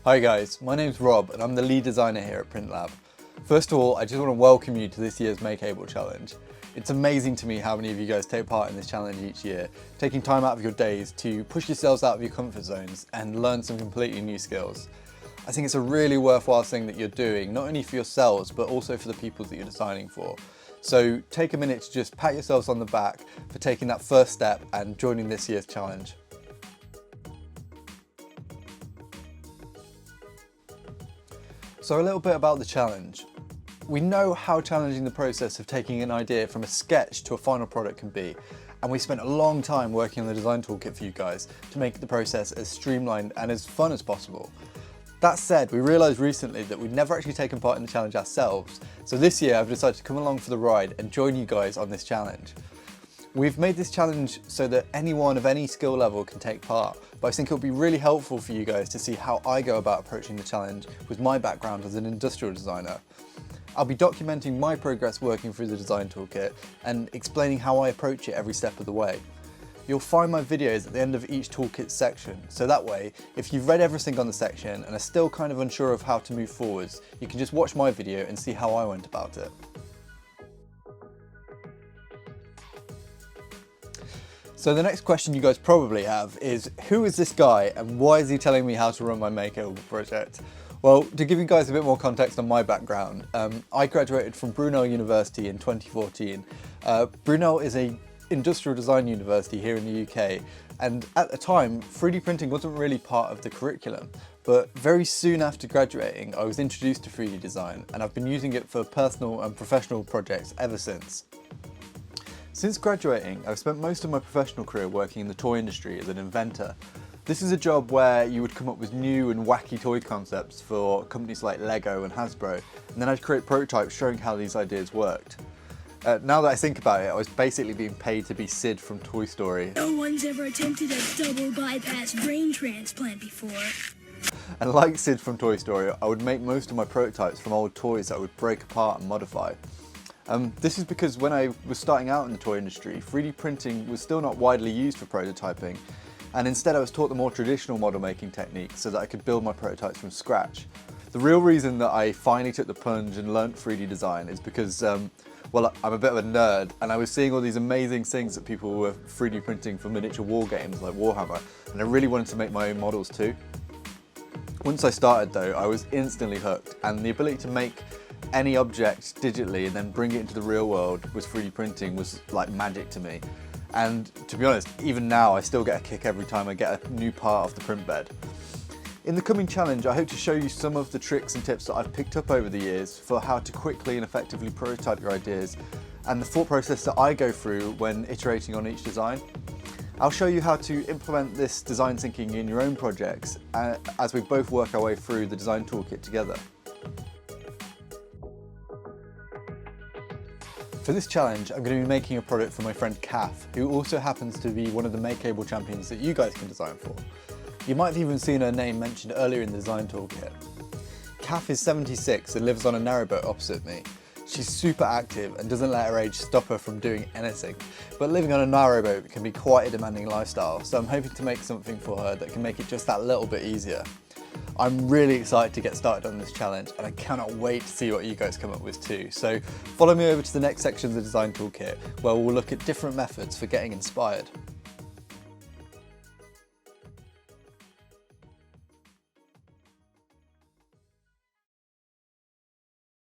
Hi guys, my name's Rob and I'm the lead designer here at PrintLab. First of all, I just want to welcome you to this year's Make Able Challenge. It's amazing to me how many of you guys take part in this challenge each year, taking time out of your days to push yourselves out of your comfort zones and learn some completely new skills. I think it's a really worthwhile thing that you're doing, not only for yourselves, but also for the people that you're designing for. So take a minute to just pat yourselves on the back for taking that first step and joining this year's challenge. So a little bit about the challenge. We know how challenging the process of taking an idea from a sketch to a final product can be, and we spent a long time working on the design toolkit for you guys to make the process as streamlined and as fun as possible. That said, we realised recently that we'd never actually taken part in the challenge ourselves, so this year I've decided to come along for the ride and join you guys on this challenge. We've made this challenge so that anyone of any skill level can take part, but I think it'll be really helpful for you guys to see how I go about approaching the challenge with my background as an industrial designer. I'll be documenting my progress working through the design toolkit and explaining how I approach it every step of the way. You'll find my videos at the end of each toolkit section, so that way, if you've read everything on the section and are still kind of unsure of how to move forwards, you can just watch my video and see how I went about it. So the next question you guys probably have is, who is this guy and why is he telling me how to run my Make Able project? Well, to give you guys a bit more context on my background, I graduated from Brunel University in 2014. Brunel is an industrial design university here in the UK, and at the time 3D printing wasn't really part of the curriculum, but very soon after graduating I was introduced to 3D design and I've been using it for personal and professional projects ever since. Since graduating, I've spent most of my professional career working in the toy industry as an inventor. This is a job where you would come up with new and wacky toy concepts for companies like Lego and Hasbro, and then I'd create prototypes showing how these ideas worked. Now that I think about it, I was basically being paid to be Sid from Toy Story. No one's ever attempted a double bypass brain transplant before. And like Sid from Toy Story, I would make most of my prototypes from old toys that I would break apart and modify. This is because when I was starting out in the toy industry, 3D printing was still not widely used for prototyping, and instead I was taught the more traditional model making techniques so that I could build my prototypes from scratch. The real reason that I finally took the plunge and learnt 3D design is because, well, I'm a bit of a nerd, and I was seeing all these amazing things that people were 3D printing for miniature war games like Warhammer, and I really wanted to make my own models too. Once I started though, I was instantly hooked, and the ability to make any object digitally and then bring it into the real world with 3D printing was like magic to me. And to be honest, even now I still get a kick every time I get a new part off the print bed. In the coming challenge, I hope to show you some of the tricks and tips that I've picked up over the years for how to quickly and effectively prototype your ideas, and the thought process that I go through when iterating on each design. I'll show you how to implement this design thinking in your own projects as we both work our way through the design toolkit together. For this challenge, I'm going to be making a product for my friend Cath, who also happens to be one of the Make Able champions that you guys can design for. You might have even seen her name mentioned earlier in the design toolkit. Cath is 76 and lives on a narrowboat opposite me. She's super active and doesn't let her age stop her from doing anything, but living on a narrowboat can be quite a demanding lifestyle, so I'm hoping to make something for her that can make it just that little bit easier. I'm really excited to get started on this challenge, and I cannot wait to see what you guys come up with too. So follow me over to the next section of the design toolkit where we'll look at different methods for getting inspired.